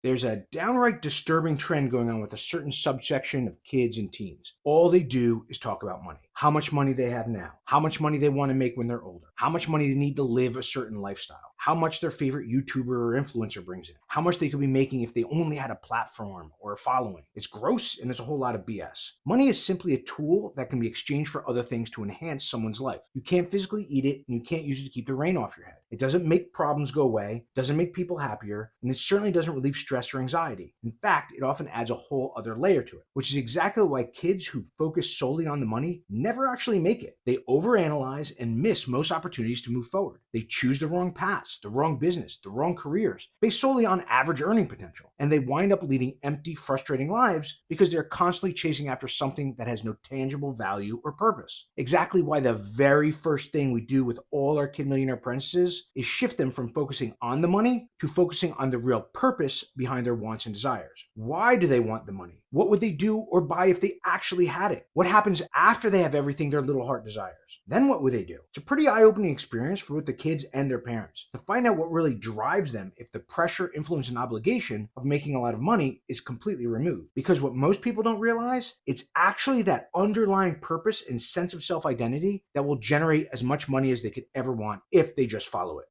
There's a downright disturbing trend going on with a certain subsection of kids and teens. All they do is talk about money. How much money they have now, how much money they want to make when they're older, how much money they need to live a certain lifestyle, how much their favorite YouTuber or influencer brings in, how much they could be making if they only had a platform or a following. It's gross and there's a whole lot of BS. Money is simply a tool that can be exchanged for other things to enhance someone's life. You can't physically eat it and you can't use it to keep the rain off your head. It doesn't make problems go away, doesn't make people happier, and it certainly doesn't relieve stress or anxiety. In fact, it often adds a whole other layer to it, which is exactly why kids who focus solely on the money never actually make it. They overanalyze and miss most opportunities to move forward. They choose the wrong paths, the wrong business, the wrong careers, based solely on average earning potential. And they wind up leading empty, frustrating lives because they're constantly chasing after something that has no tangible value or purpose. Exactly why the very first thing we do with all our Kid Millionaire apprentices is shift them from focusing on the money to focusing on the real purpose behind their wants and desires. Why do they want the money? What would they do or buy if they actually had it? What happens after they have everything their little heart desires? Then what would they do? It's a pretty eye-opening experience for both the kids and their parents to find out what really drives them if the pressure, influence, and obligation of making a lot of money is completely removed. Because what most people don't realize, it's actually that underlying purpose and sense of self-identity that will generate as much money as they could ever want if they just follow it.